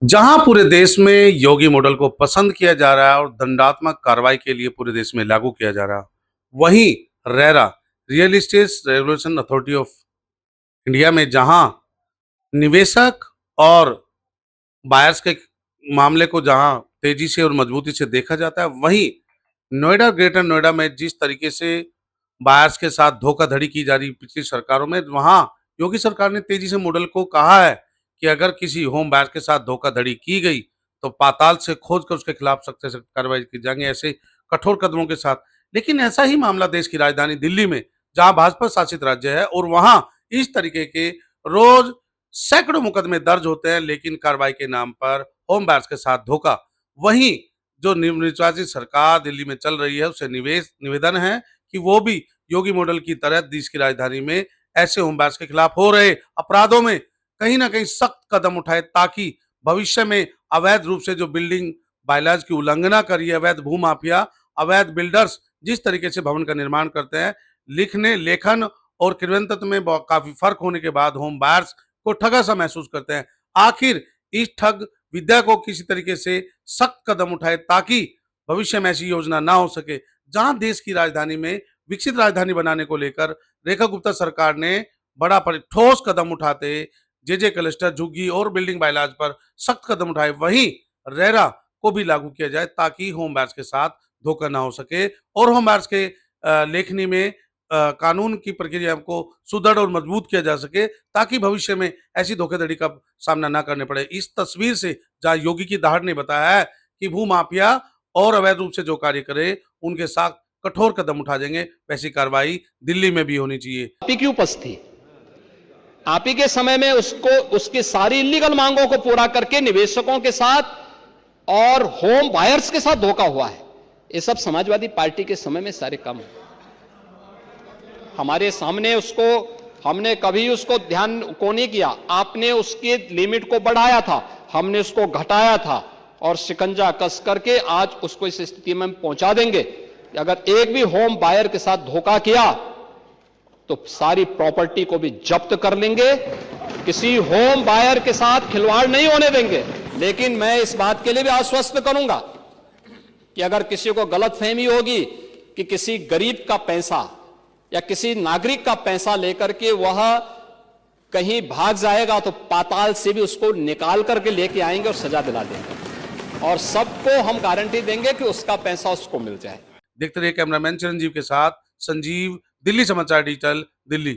जहां पूरे देश में योगी मॉडल को पसंद किया जा रहा है और दंडात्मक कार्रवाई के लिए पूरे देश में लागू किया जा रहा है, वहीं RERA real estate regulation authority of India में जहां निवेशक और बायर्स के मामले को जहां तेजी से और मजबूती से देखा जाता है, वहीं नोएडा ग्रेटर नोएडा में जिस तरीके से बायर्स के साथ धोखाधड़ी की जा रही पिछली सरकारों में, वहां योगी सरकार ने तेजी से मॉडल को कहा है कि अगर किसी होम बायर के साथ धोखाधड़ी की गई तो पाताल से खोद कर उसके खिलाफ सख्त से सख्त कार्रवाई की जाएंगे, ऐसे कठोर कदमों के साथ। लेकिन ऐसा ही मामला देश की राजधानी दिल्ली में, जहां भाजपा शासित राज्य है, और वहां इस तरीके के रोज सैकड़ों मुकदमे दर्ज होते हैं, लेकिन कार्रवाई के नाम पर होम बायर्स के साथ धोखा। वहीं जो निर्वाचित सरकार दिल्ली में चल रही है, उसे निवेदन है कि वो भी योगी मॉडल की तरह देश की राजधानी में ऐसे होम बायर्स के खिलाफ हो रहे अपराधों में कहीं ना कहीं सख्त कदम उठाए, ताकि भविष्य में अवैध रूप से जो बिल्डिंग बायलॉज की उल्लंघना करी है, अवैध भूमाफिया, अवैध बिल्डर्स जिस तरीके से भवन का निर्माण करते हैं, लिखने लेखन और क्रियान्वयन में काफी फर्क होने के बाद होम बायर्स को ठगा सा महसूस करते हैं। आखिर इस ठग विद्या को किसी तरीके से सख्त कदम उठाए, ताकि भविष्य में ऐसी योजना ना हो सके। जहां देश की राजधानी में विकसित राजधानी बनाने को लेकर रेखा गुप्ता सरकार ने बड़ा ठोस कदम उठाते जे क्लस्टर, झुग्गी और बिल्डिंग बायलॉज पर सख्त कदम उठाए, वहीं रेरा को भी लागू किया जाए, ताकि होम बायर्स के साथ धोखा ना हो सके और होम बायर्स के लेखनी में कानून की प्रक्रिया को सुदृढ़ और मजबूत किया जा सके, ताकि भविष्य में ऐसी धोखाधड़ी का सामना ना करने पड़े। इस तस्वीर से जहां योगी की दहाड़ ने बताया है कि भूमाफिया और अवैध रूप से जो कार्य करे उनके साथ कठोर कदम उठा देंगे, वैसी कार्रवाई दिल्ली में भी होनी चाहिए। आप ही की उपस्थिति थी। आप ही के समय में उसको उसकी सारी इलीगल मांगों को पूरा करके निवेशकों के साथ और होम बायर्स के साथ धोखा हुआ है। ये सब समाजवादी पार्टी के समय में सारे काम हमारे सामने उसको हमने कभी उसको ध्यान को नहीं किया। आपने उसके लिमिट को बढ़ाया था, हमने उसको घटाया था और शिकंजा कस करके आज उसको इस स्थिति में पहुंचा देंगे। अगर एक भी होम बायर के साथ धोखा किया तो सारी प्रॉपर्टी को भी जब्त कर लेंगे। किसी होम बायर के साथ खिलवाड़ नहीं होने देंगे। लेकिन मैं इस बात के लिए भी आश्वस्त करूंगा कि अगर किसी को गलतफहमी होगी कि किसी गरीब का पैसा या किसी नागरिक का पैसा लेकर के वह कहीं भाग जाएगा, तो पाताल से भी उसको निकाल करके लेके आएंगे और सजा दिला देंगे और सबको हम गारंटी देंगे कि उसका पैसा उसको मिल जाए। देखते रहिए कैमरामैन चिरंजीव के साथ संजीव, दिल्ली समाचार डिजिटल, दिल्ली।